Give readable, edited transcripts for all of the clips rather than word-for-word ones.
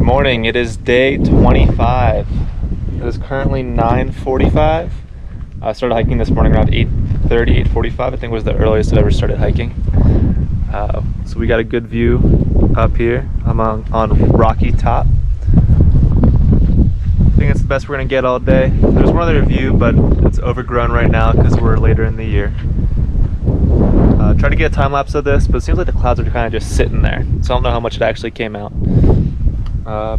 morning. It is day 25. It is currently 9:45. I started hiking this morning around 8:30, 8:45. I think was the earliest I ever started hiking. So we got a good view up here. I'm on Rocky Top. I think it's the best we're gonna get all day. There's one other view, but it's overgrown right now because we're later in the year. Try to get a time lapse of this, but it seems like the clouds are kind of just sitting there, so I don't know how much it actually came out.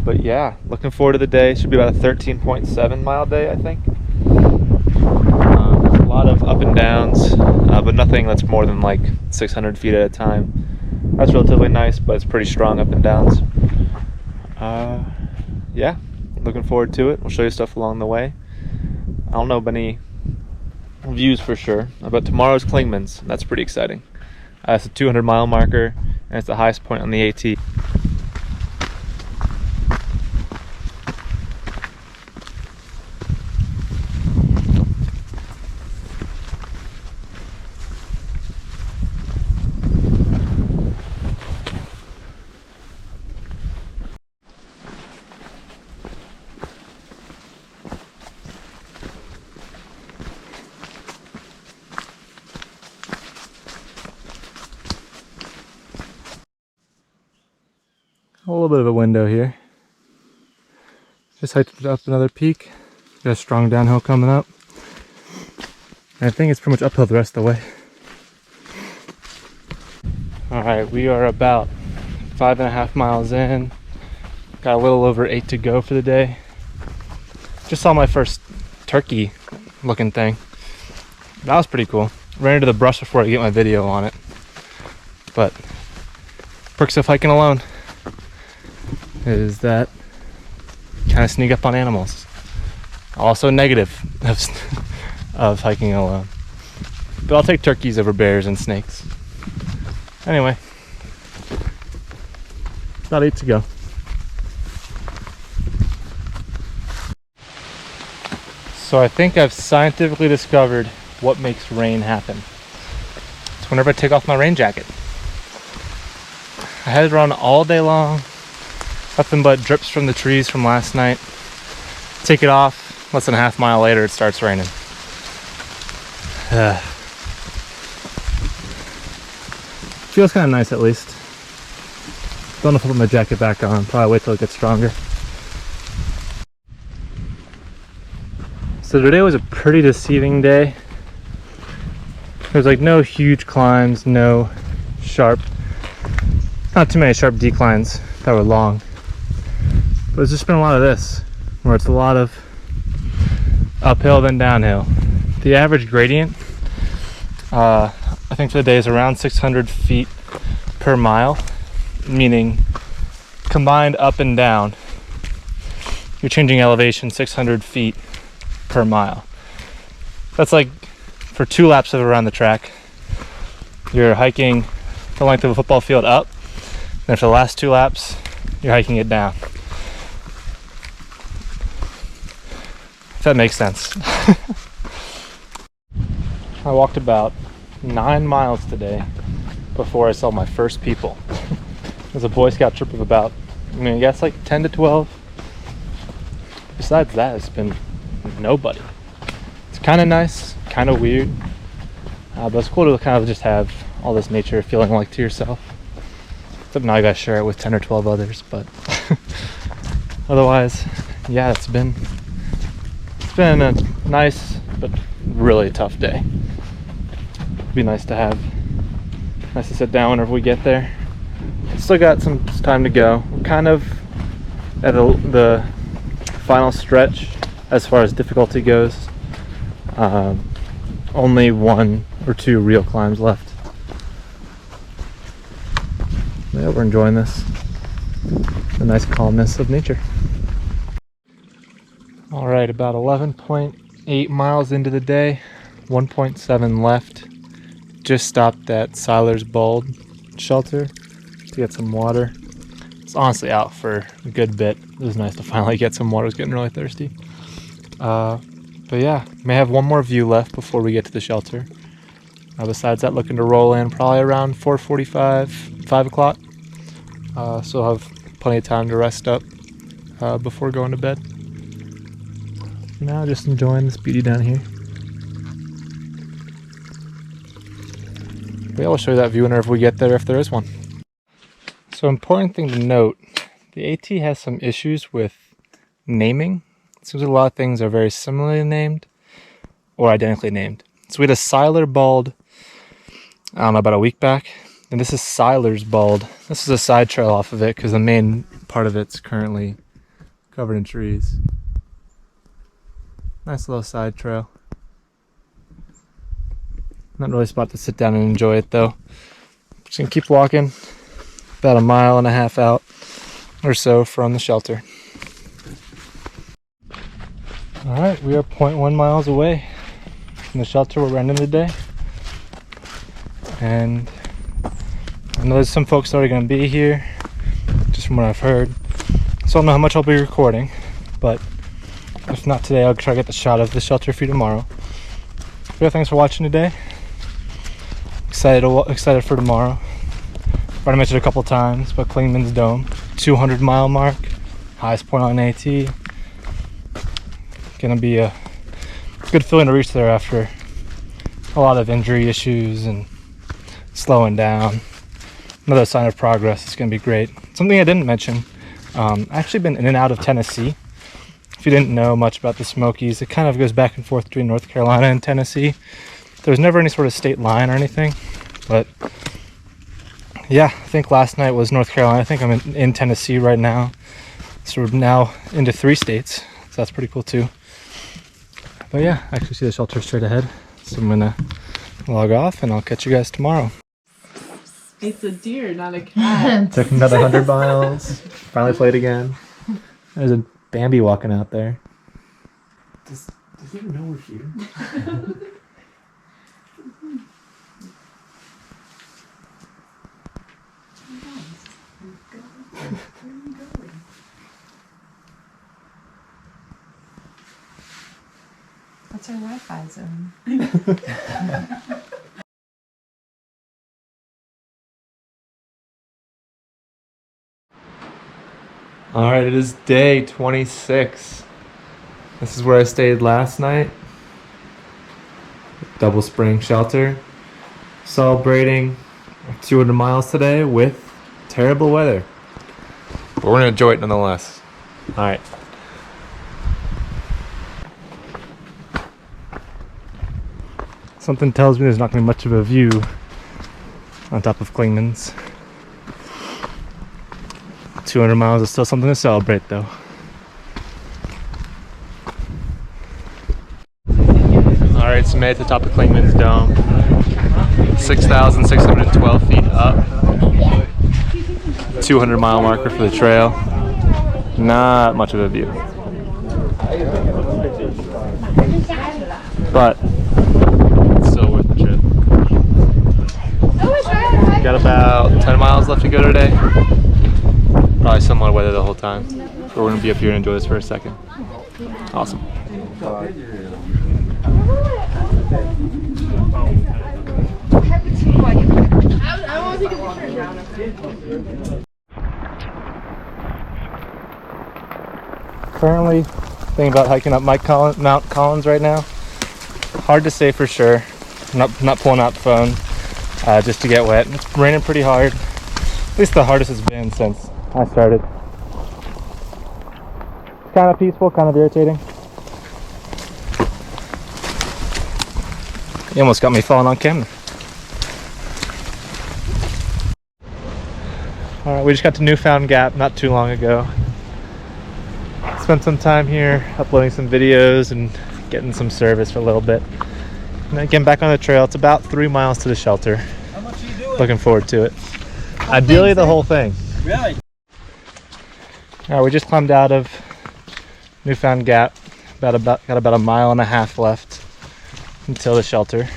But yeah, looking forward to the day. Should be about a 13.7 mile day, I think. A lot of up and downs, but nothing that's more than like 600 feet at a time. That's relatively nice, but it's pretty strong up and downs. Yeah, looking forward to it. We'll show you stuff along the way. I don't know of any views for sure, but tomorrow's Klingman's. That's pretty exciting. It's a 200-mile marker, and it's the highest point on the AT. A little bit of a window here. Just hiked up another peak. Got a strong downhill coming up. And I think it's pretty much uphill the rest of the way. Alright, we are about 5.5 miles in. Got a little over 8 to go for the day. Just saw my first turkey looking thing. That was pretty cool. Ran into the brush before I get my video on it. But perks of hiking alone is that kind of sneak up on animals. Also negative of hiking alone. But I'll take turkeys over bears and snakes. Anyway, about 8 to go. So I think I've scientifically discovered what makes rain happen. It's whenever I take off my rain jacket. I had it on all day long. Nothing but drips from the trees from last night. Take it off, less than a half mile later it starts raining. Feels kind of nice at least. Don't know if I'll put my jacket back on, probably wait till it gets stronger. So today was a pretty deceiving day. There's like no huge climbs, not too many sharp declines that were long. But it's just been a lot of this, where it's a lot of uphill then downhill. The average gradient, I think for the day is around 600 feet per mile, meaning combined up and down, you're changing elevation 600 feet per mile. That's like for 2 laps of around the track, you're hiking the length of a football field up, and for the last 2 laps, you're hiking it down. If that makes sense. I walked about 9 miles today before I saw my first people. It was a Boy Scout trip of about, I guess like 10 to 12. Besides that, it's been nobody. It's kind of nice, kind of weird, but it's cool to kind of just have all this nature feeling like to yourself. Except now I gotta share it with 10 or 12 others, but otherwise, yeah, it's been a nice but really tough day. It'd be nice to sit down whenever we get there. Still got some time to go. We're kind of at the final stretch as far as difficulty goes. Only 1 or 2 real climbs left. Yeah, we're enjoying this. The nice calmness of nature. All right, about 11.8 miles into the day, 1.7 left. Just stopped at Siler's Bald shelter to get some water. It's honestly out for a good bit. It was nice to finally get some water. I was getting really thirsty. But yeah, may have one more view left before we get to the shelter. Besides that, looking to roll in probably around 4:45, 5 o'clock. So I'll have plenty of time to rest up before going to bed. For now, just enjoying this beauty down here. But yeah, we'll show you that view whenever we get there, if there is one. So, important thing to note, the AT has some issues with naming. It seems like a lot of things are very similarly named or identically named. So we had a Seiler bald, I don't know, about a week back. And this is Seiler's bald. This is a side trail off of it because the main part of it's currently covered in trees. Nice little side trail. Not really a spot to sit down and enjoy it though. Just gonna keep walking. About 1.5 miles out or so from the shelter. Alright, we are 0.1 miles away from the shelter where we're ending the day. And I know there's some folks already going to be here, just from what I've heard. So I don't know how much I'll be recording, but if not today, I'll try to get the shot of the shelter for you tomorrow. But yeah, thanks for watching today. Excited for tomorrow. Already mentioned a couple times, but Clingman's Dome, 200-mile mark, highest point on AT. Gonna be a good feeling to reach there after a lot of injury issues and slowing down. Another sign of progress. It's gonna be great. Something I didn't mention, I've actually been in and out of Tennessee. If you didn't know much about the Smokies, it kind of goes back and forth between North Carolina and Tennessee. There's never any sort of state line or anything, but yeah, I think last night was North Carolina. I think I'm in Tennessee right now. So we're now into 3 states. So that's pretty cool too. But yeah, I actually see the shelter straight ahead. So I'm gonna log off and I'll catch you guys tomorrow. It's a deer, not a cat. Took another 100 miles. Finally played again. There's a Bambi walking out there. Does he even know we're here? That's our Wi-Fi zone. Alright, it is day 26. This is where I stayed last night. Double Spring Shelter. Celebrating 200 miles today with terrible weather. But we're gonna enjoy it nonetheless. Alright. Something tells me there's not gonna be much of a view on top of Clingman's. 200 miles is still something to celebrate though. Alright, so made it to the top of Clingman's Dome. 6,612 feet up. 200-mile marker for the trail. Not much of a view. But it's still worth the trip. Got about 10 miles left to go today. Probably similar weather the whole time. But we're gonna be up here and enjoy this for a second. Awesome. Currently thinking about hiking up Mount Collins right now. Hard to say for sure. I'm not pulling out the phone just to get wet. It's raining pretty hard. At least the hardest it's been since I started. It's kind of peaceful, kind of irritating. You almost got me falling on camera. Alright, we just got to Newfound Gap not too long ago. Spent some time here uploading some videos and getting some service for a little bit. And then getting back on the trail. It's about 3 miles to the shelter. How much are you doing? Looking forward to it. Ideally the whole thing. Really? Alright, we just climbed out of Newfound Gap. Got about 1.5 miles left until the shelter.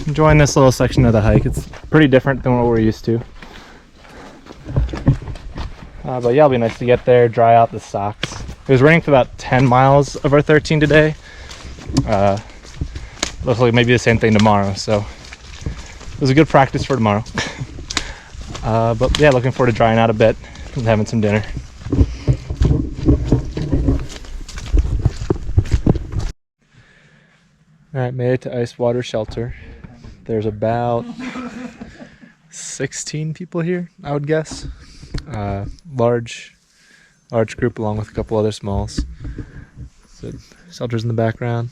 Enjoying this little section of the hike. It's pretty different than what we're used to. But yeah, it'll be nice to get there, dry out the socks. It was raining for about 10 miles of our 13 today. Looks like maybe the same thing tomorrow, so it was a good practice for tomorrow. But yeah, looking forward to drying out a bit and having some dinner. Alright, made it to Ice Water Shelter. There's about 16 people here, I would guess. Large group along with a couple other smalls. So, shelters in the background.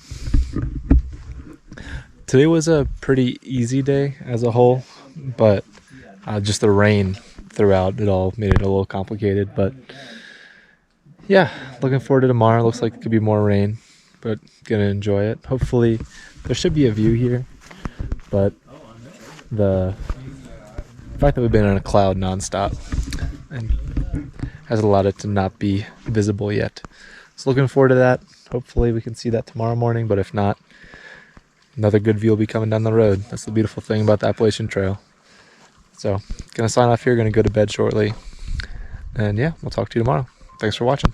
Today was a pretty easy day as a whole, but just the rain throughout it all made it a little complicated. But yeah, looking forward to tomorrow. Looks like it could be more rain, but gonna enjoy it. Hopefully there should be a view here, but the fact that we've been in a cloud nonstop and has allowed it to not be visible yet. So looking forward to that. Hopefully we can see that tomorrow morning, but if not, another good view will be coming down the road. That's the beautiful thing about the Appalachian Trail. So gonna sign off here, gonna go to bed shortly, and yeah, we'll talk to you tomorrow. Thanks for watching.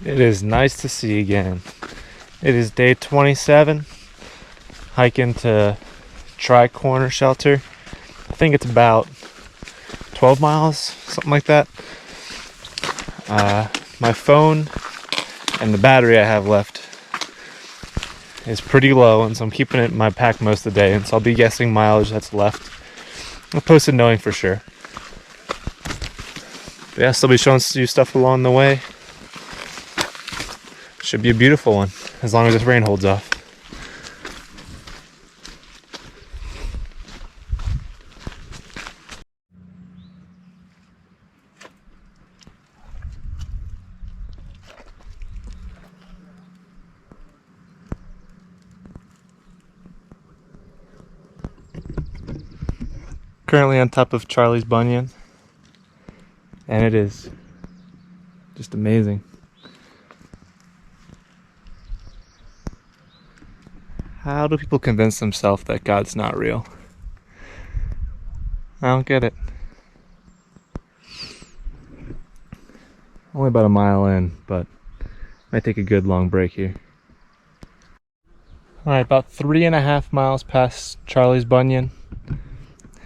It is nice to see again. It is day 27, hiking to TriCorner Shelter. I think it's about 12 miles, something like that. My phone and the battery I have left is pretty low, and so I'm keeping it in my pack most of the day, and so I'll be guessing mileage that's left. I'll post it knowing for sure. But yeah, still be showing you stuff along the way. Should be a beautiful one, as long as this rain holds off. Currently on top of Charlie's Bunion, and it is just amazing. How do people convince themselves that God's not real? I don't get it. Only about a mile in, but might take a good long break here. Alright, about 3.5 miles past Charlie's Bunion.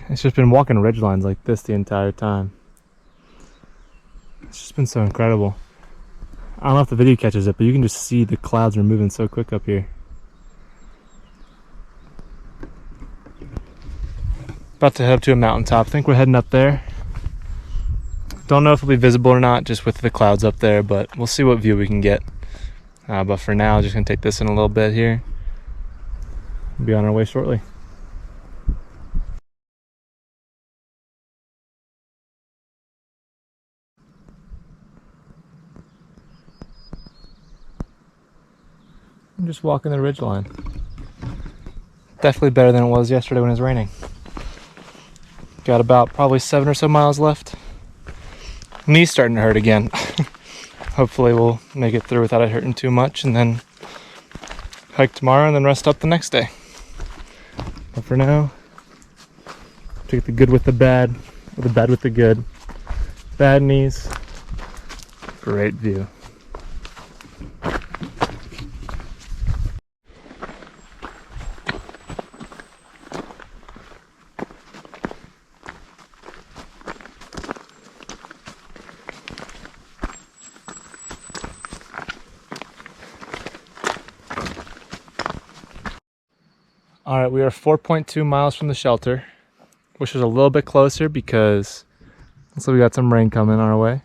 It's just been walking ridge lines like this the entire time. It's just been so incredible. I don't know if the video catches it, but you can just see the clouds are moving so quick up here. About to head up to a mountaintop. I think we're heading up there. Don't know if it'll be visible or not, just with the clouds up there, but we'll see what view we can get. But for now, just gonna take this in a little bit here. We'll be on our way shortly. I'm just walking the ridgeline. Definitely better than it was yesterday when it was raining. Got about probably 7 or so miles left. Knee's starting to hurt again. Hopefully we'll make it through without it hurting too much, and then hike tomorrow and then rest up the next day. But for now, take the good with the bad, or the bad with the good. Bad knees, great view. Alright, we are 4.2 miles from the shelter. Wish it was a little bit closer because looks like we got some rain coming our way.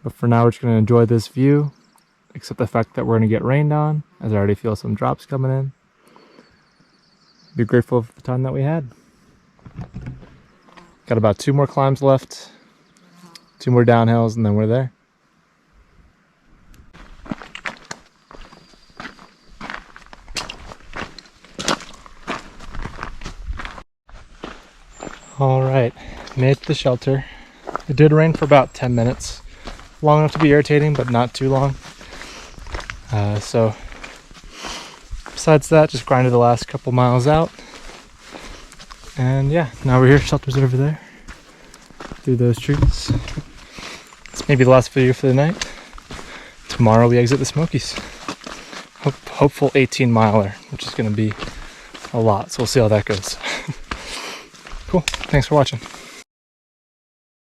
But for now, we're just going to enjoy this view, except the fact that we're going to get rained on, as I already feel some drops coming in. Be grateful for the time that we had. Got about 2 more climbs left, 2 more downhills, and then we're there. Alright, made it to the shelter. It did rain for about 10 minutes. Long enough to be irritating, but not too long. So, besides that, just grinded the last couple miles out. And yeah, now we're here. Shelter's over there. Through those trees. It's maybe the last video for the night. Tomorrow we exit the Smokies. Hopeful 18 miler, which is going to be a lot. So we'll see how that goes. Cool. Thanks for watching.